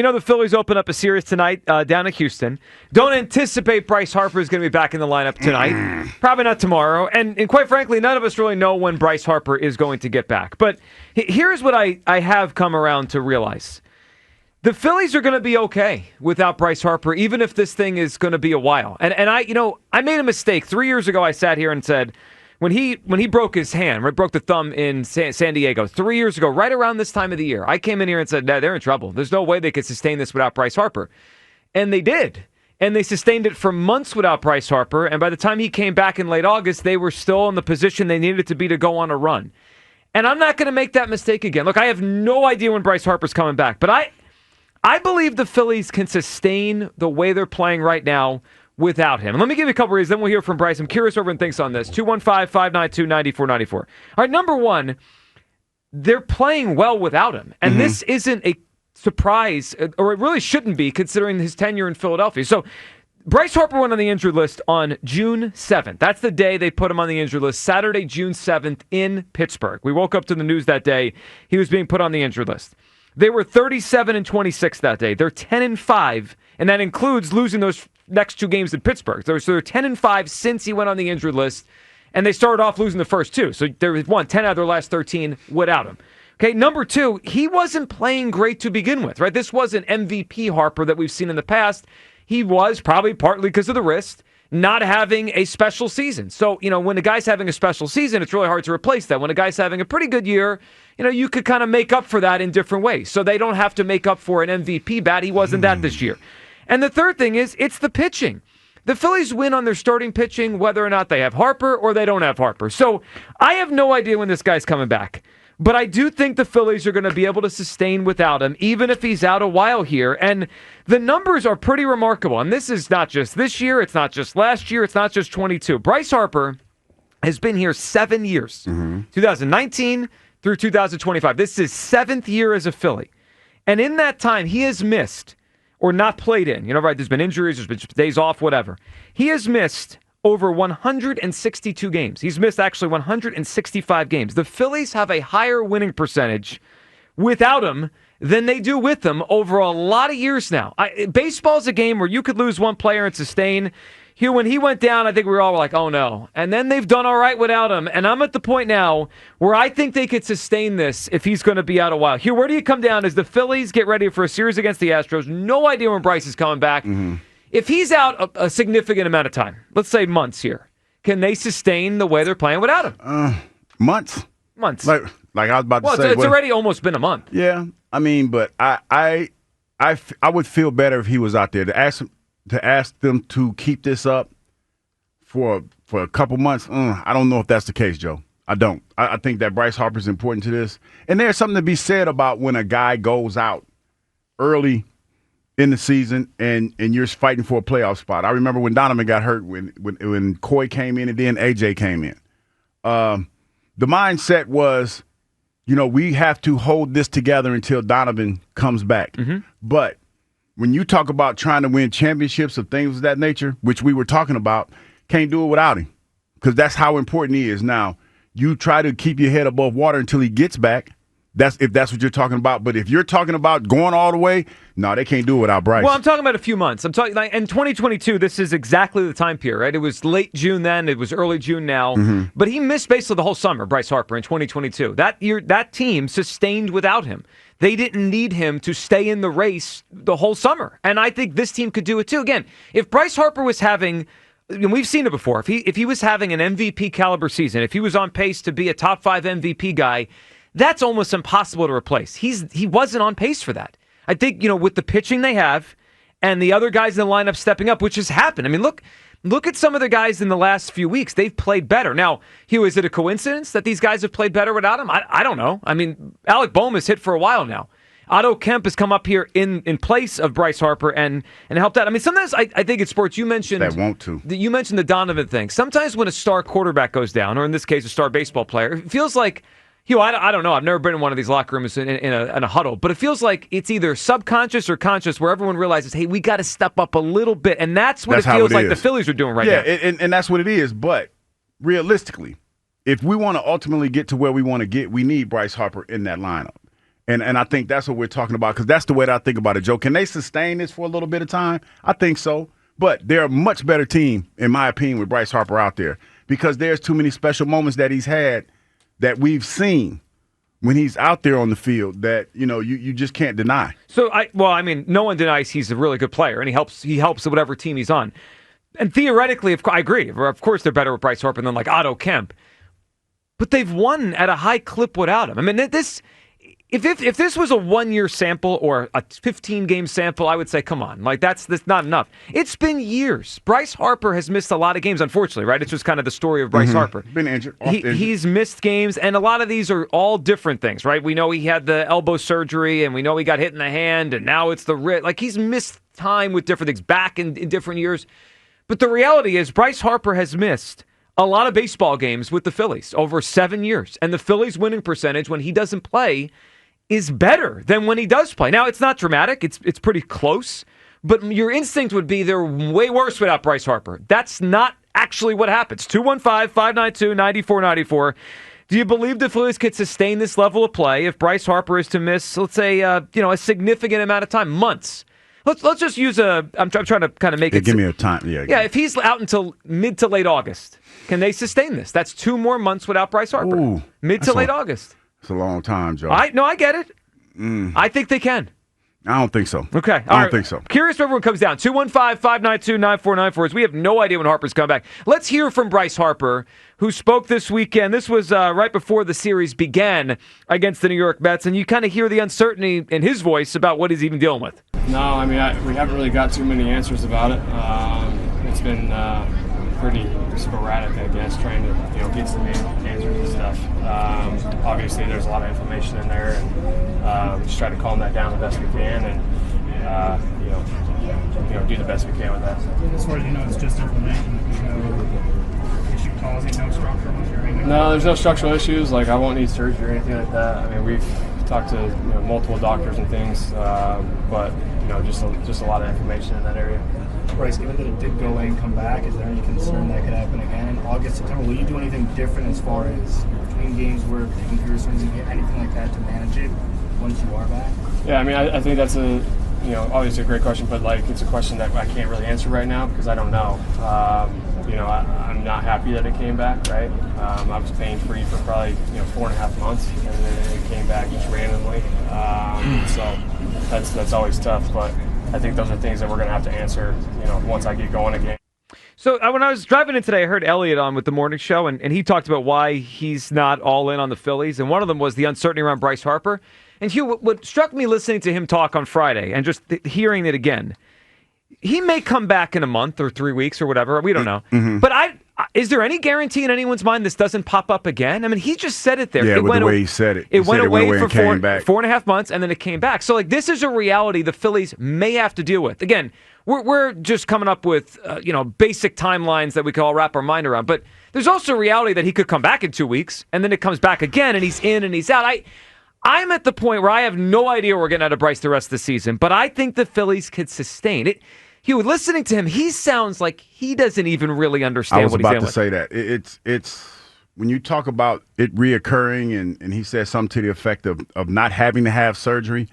we know the Phillies open up a series tonight down in Houston. Don't anticipate Bryce Harper is going to be back in the lineup tonight. Probably not tomorrow. And quite frankly, none of us really know when Bryce Harper is going to get back. But here's what I have come around to realize. The Phillies are going to be okay without Bryce Harper, even if this thing is going to be a while. And I made a mistake. 3 years ago, I sat here and said, when he broke his hand, broke the thumb in San Diego 3 years ago, right around this time of the year, I came in here and said, nah, they're in trouble. There's no way they could sustain this without Bryce Harper. And they did. And they sustained it for months without Bryce Harper. And by the time he came back in late August, they were still in the position they needed to be to go on a run. And I'm not going to make that mistake again. Look, I have no idea when Bryce Harper's coming back, but I believe the Phillies can sustain the way they're playing right now without him. And let me give you a couple reasons, then we'll hear from Bryce. I'm curious what everyone thinks on this. 215-592-9494. All right, number one, they're playing well without him. And this isn't a surprise, or it really shouldn't be, considering his tenure in Philadelphia. So Bryce Harper went on the injured list on June 7th. That's the day they put him on the injured list, Saturday, June 7th in Pittsburgh. We woke up to the news that day he was being put on the injured list. They were 37-26 that day. They're 10-5, and that includes losing those next two games in Pittsburgh. So they're 10-5 since he went on the injured list, and they started off losing the first two. So there was 10 out of their last 13 without him. Okay, number two, he wasn't playing great to begin with, right? This wasn't MVP Harper that we've seen in the past. He was probably partly because of the wrist, not having a special season. So, when a guy's having a special season, it's really hard to replace that. When a guy's having a pretty good year, you could kind of make up for that in different ways. So they don't have to make up for an MVP bat. He wasn't that this year. And the third thing is, it's the pitching. The Phillies win on their starting pitching whether or not they have Harper or they don't have Harper. So I have no idea when this guy's coming back. But I do think the Phillies are going to be able to sustain without him, even if he's out a while here. And the numbers are pretty remarkable. And this is not just this year. It's not just last year. It's not just 22. Bryce Harper has been here 7 years, 2019 through 2025. This is his 7th year as a Philly. And in that time, he has missed or not played in. Right, there's been injuries, there's been days off, whatever. He has missed over 162 games. He's missed actually 165 games. The Phillies have a higher winning percentage without him than they do with him over a lot of years now. Baseball's a game where you could lose one player and sustain. Hugh, when he went down, I think we were all like, oh no. And then they've done all right without him. And I'm at the point now where I think they could sustain this if he's going to be out a while. Hugh, where do you come down as the Phillies get ready for a series against the Astros? No idea when Bryce is coming back. If he's out a significant amount of time, let's say months here, can they sustain the way they're playing without him? Months. Months. Like I was about to say. It's already almost been a month. Yeah. But I would feel better if he was out there to ask them to keep this up for a couple months. I don't know if that's the case, Joe. I don't. I think that Bryce Harper is important to this. And there's something to be said about when a guy goes out early in the season and you're fighting for a playoff spot. I remember when Donovan got hurt, when Coy came in and then AJ came in. The mindset was, we have to hold this together until Donovan comes back. But when you talk about trying to win championships or things of that nature, which we were talking about, can't do it without him because that's how important he is. Now, you try to keep your head above water until he gets back. If that's what you're talking about. But if you're talking about going all the way, no, they can't do it without Bryce. Well, I'm talking about a few months. I'm talking in 2022. This is exactly the time period, right? It was late June then. It was early June now. But he missed basically the whole summer, Bryce Harper, in 2022. That year, that team sustained without him. They didn't need him to stay in the race the whole summer. And I think this team could do it too. Again, if Bryce Harper was having, and we've seen it before, if he was having an MVP caliber season, if he was on pace to be a top 5 MVP guy, that's almost impossible to replace. He wasn't on pace for that. I think, with the pitching they have and the other guys in the lineup stepping up, which has happened. I mean, look at some of the guys in the last few weeks. They've played better. Now, Hugh, is it a coincidence that these guys have played better without him? I don't know. I mean, Alec Bohm has hit for a while now. Otto Kemp has come up here in place of Bryce Harper and helped out. I mean, sometimes I think in sports, you mentioned you mentioned the Donovan thing. Sometimes when a star quarterback goes down, or in this case, a star baseball player, it feels like, Hugh, I don't know. I've never been in one of these locker rooms in a huddle, but it feels like it's either subconscious or conscious where everyone realizes, hey, we got to step up a little bit. And that's what it feels like the Phillies are doing right now. Yeah, and that's what it is. But realistically, if we want to ultimately get to where we want to get, we need Bryce Harper in that lineup. And I think that's what we're talking about, because that's the way that I think about it, Joe. Can they sustain this for a little bit of time? I think so. But they're a much better team, in my opinion, with Bryce Harper out there, because there's too many special moments that he's had that we've seen when he's out there on the field that, you just can't deny. So, no one denies he's a really good player, and he helps whatever team he's on. And theoretically, I agree. Of course, they're better with Bryce Harper than like Otto Kemp. But they've won at a high clip without him. I mean, if this was a 1-year sample or a 15-game sample, I would say, come on, like that's not enough. It's been years. Bryce Harper has missed a lot of games, unfortunately, right? It's just kind of the story of Bryce Harper. Been injured. He's missed games, and a lot of these are all different things, right? We know he had the elbow surgery, and we know he got hit in the hand, and now it's the wrist. Like, he's missed time with different things back in different years. But the reality is Bryce Harper has missed a lot of baseball games with the Phillies over 7 years, and the Phillies' winning percentage when he doesn't play is better than when he does play. Now, it's not dramatic. It's pretty close. But your instinct would be they're way worse without Bryce Harper. That's not actually what happens. 215-592-9494. Do you believe the Phillies could sustain this level of play if Bryce Harper is to miss, let's say, a significant amount of time, months? Let's just use I'm trying to kind of make it. Give me a time. Yeah, if he's out until mid to late August, can they sustain this? That's 2 more months without Bryce Harper. Ooh, mid to late August. It's a long time, Joe. I get it. I think they can. I don't think so. Okay. I don't think so. Curious if everyone comes down. 215-592-9494 as we have no idea when Harper's come back. Let's hear from Bryce Harper, who spoke this weekend. This was right before the series began against the New York Mets, and you kind of hear the uncertainty in his voice about what he's even dealing with. No, I mean, we haven't really got too many answers about it. It's been pretty sporadic, I guess, trying to get some answers and stuff. Obviously, there's a lot of inflammation in there, and just try to calm that down the best we can, and do the best we can with that. As far as it's just inflammation. There's no issue causing, no structural issue or anything. No, there's no structural issues. Like, I won't need surgery or anything like that. I mean, we've talked to multiple doctors and things, but just a lot of inflammation in that area. Bryce, given that it did go away and come back, is there any concern that could happen again in August, September? Will you do anything different as far as between games where taking care of something, anything like that to manage it once you are back? Yeah, I mean, I think that's obviously a great question, but it's a question that I can't really answer right now because I don't know. I'm not happy that it came back, right? I was pain-free for probably 4.5 months, and then it came back just randomly. So that's always tough, but I think those are things that we're going to have to answer, once I get going again. So when I was driving in today, I heard Elliot on with the morning show, and he talked about why he's not all in on the Phillies, and one of them was the uncertainty around Bryce Harper. And Hugh, what struck me listening to him talk on Friday and just hearing it again, he may come back in a month or 3 weeks or whatever. We don't know. Mm-hmm. But is there any guarantee in anyone's mind this doesn't pop up again? I mean, he just said it there. Yeah, with the way he said it. It went away for 4.5 months, and then it came back. So, this is a reality the Phillies may have to deal with. Again, we're just coming up with basic timelines that we can all wrap our mind around. But there's also a reality that he could come back in 2 weeks, and then it comes back again, and he's in and he's out. I'm at the point where I have no idea we're getting out of Bryce the rest of the season, but I think the Phillies could sustain it. Hugh, listening to him, he sounds like he doesn't even really understand what he's dealing with. I was about to say that. It's when you talk about it reoccurring, and he said something to the effect of not having to have surgery,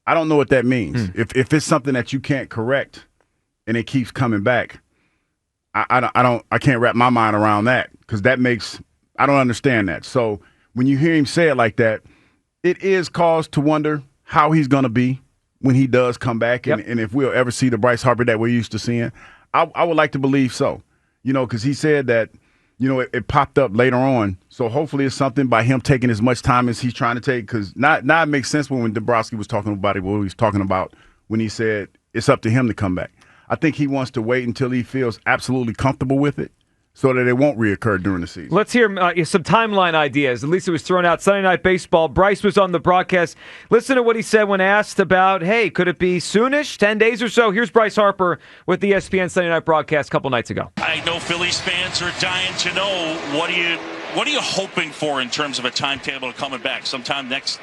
I don't know what that means. If it's something that you can't correct and it keeps coming back, I can't wrap my mind around that, because I don't understand that. So when you hear him say it like that, it is cause to wonder how he's going to be when he does come back, and if we'll ever see the Bryce Harper that we're used to seeing. I would like to believe so, because he said that, it popped up later on. So hopefully it's something by him taking as much time as he's trying to take, because now it makes sense when Dombrowski was talking about it, what he was talking about when he said it's up to him to come back. I think he wants to wait until he feels absolutely comfortable with it, so that it won't reoccur during the season. Let's hear some timeline ideas. At least it was thrown out. Sunday Night Baseball. Bryce was on the broadcast. Listen to what he said when asked about, hey, could it be soonish, 10 days or so? Here's Bryce Harper with the ESPN Sunday Night broadcast a couple nights ago. I know Phillies fans are dying to know, what are you hoping for in terms of a timetable coming back? Sometime next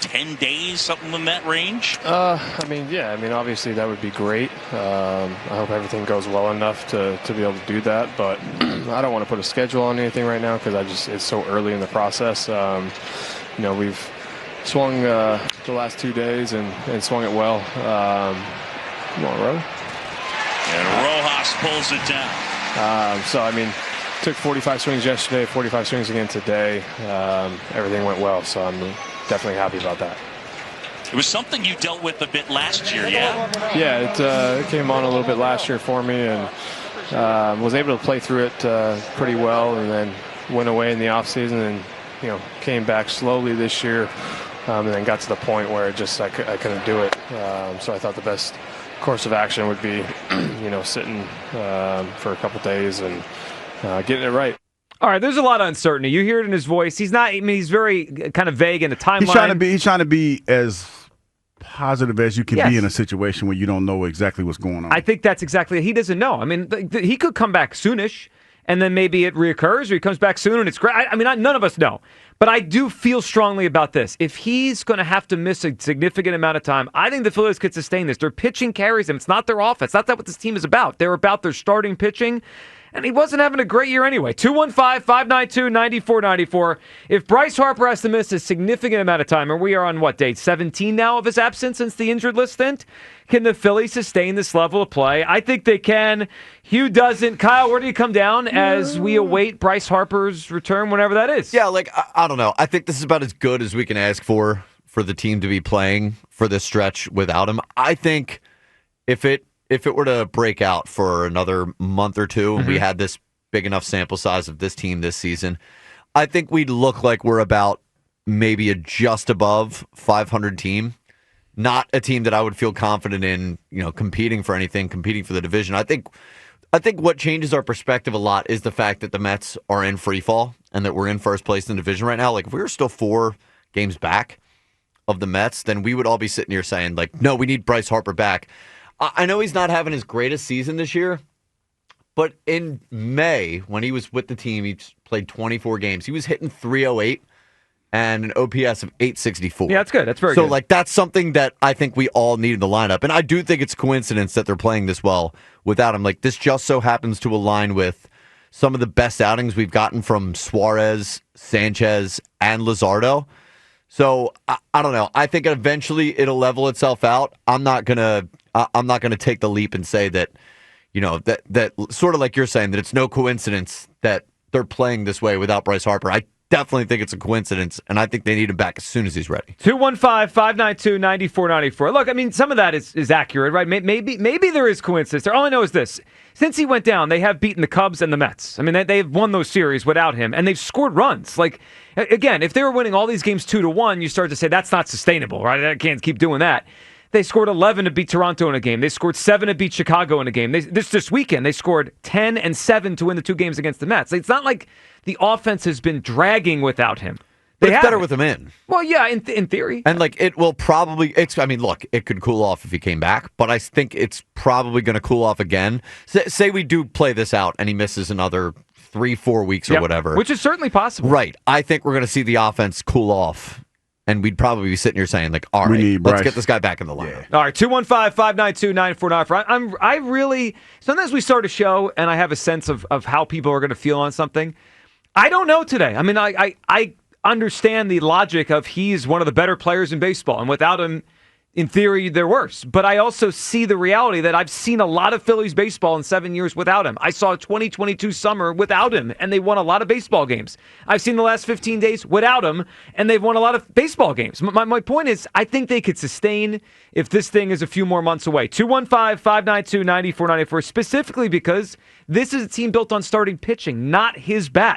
10 days, something in that range? Obviously that would be great. I hope everything goes well enough to be able to do that, but I don't want to put a schedule on anything right now because it's so early in the process. We've swung the last 2 days and swung it well. Come on, Ro. And Rojas pulls it down. So, I mean, took 45 swings yesterday, 45 swings again today. Everything went well, so I'm definitely happy about that. It was something you dealt with a bit last year, yeah? Yeah, it came on a little bit last year for me, and was able to play through it pretty well, and then went away in the offseason and, came back slowly this year, and then got to the point where I couldn't do it. So I thought the best course of action would be, sitting for a couple days and getting it right. All right, there's a lot of uncertainty. You hear it in his voice. He's not. I mean, he's very kind of vague in the timeline. He's trying to be as positive as you can be in a situation where you don't know exactly what's going on. I think that's exactly it. He doesn't know. I mean, he could come back soonish, and then maybe it reoccurs, or he comes back soon and it's great. I mean, none of us know. But I do feel strongly about this. If he's going to have to miss a significant amount of time, I think the Phillies could sustain this. Their pitching carries them. It's not their offense. That's not what this team is about. They're about their starting pitching. And he wasn't having a great year anyway. 215-592-9494. If Bryce Harper has to miss a significant amount of time, and we are on, day 17 now of his absence since the injured list stint, can the Phillies sustain this level of play? I think they can. Hugh doesn't. Kyle, where do you come down as we await Bryce Harper's return, whenever that is? Yeah, I don't know. I think this is about as good as we can ask for the team to be playing for this stretch without him. I think if it were to break out for another month or two, and we had this big enough sample size of this team this season, I think we'd look like we're about maybe a just above 500 team. Not a team that I would feel confident in, competing for anything, competing for the division. I think what changes our perspective a lot is the fact that the Mets are in free fall and that we're in first place in the division right now. Like, if we were still 4 games back of the Mets, then we would all be sitting here saying, no, we need Bryce Harper back. I know he's not having his greatest season this year, but in May, when he was with the team, he played 24 games. He was hitting .308 and an OPS of 864. Yeah, that's good. That's very good. So, that's something that I think we all need in the lineup. And I do think it's a coincidence that they're playing this well without him. This just so happens to align with some of the best outings we've gotten from Suarez, Sanchez, and Luzardo. So, I don't know. I think eventually it'll level itself out. I'm not gonna take the leap and say that, that sort of like you're saying, that it's no coincidence that they're playing this way without Bryce Harper. I definitely think it's a coincidence, and I think they need him back as soon as he's ready. 215-592-9494. Look, I mean, some of that is accurate, right? Maybe there is coincidence there. All I know is this. Since he went down, they have beaten the Cubs and the Mets. I mean, they've won those series without him, and they've scored runs. Again, if they were winning all these games 2-1, you start to say that's not sustainable, right? I can't keep doing that. They scored 11 to beat Toronto in a game. They scored 7 to beat Chicago in a game. This weekend, they scored 10 and 7 to win the 2 games against the Mets. It's not like the offense has been dragging without him. But it's better with him in. Well, yeah, in theory. And it will probably, look, it could cool off if he came back, but I think it's probably going to cool off again. Say we do play this out and he misses another 3-4 weeks or whatever. Which is certainly possible. Right. I think we're going to see the offense cool off. And we'd probably be sitting here saying, all right, let's get this guy back in the lineup. Yeah. All right, 215-592-9494. I really, sometimes we start a show and I have a sense of how people are going to feel on something. I don't know today. I mean, I understand the logic of he's one of the better players in baseball, and without him, in theory, they're worse. But I also see the reality that I've seen a lot of Phillies baseball in 7 years without him. I saw a 2022 summer without him, and they won a lot of baseball games. I've seen the last 15 days without him, and they've won a lot of baseball games. My point is, I think they could sustain if this thing is a few more months away. 215-592-9494, specifically because this is a team built on starting pitching, not his bat.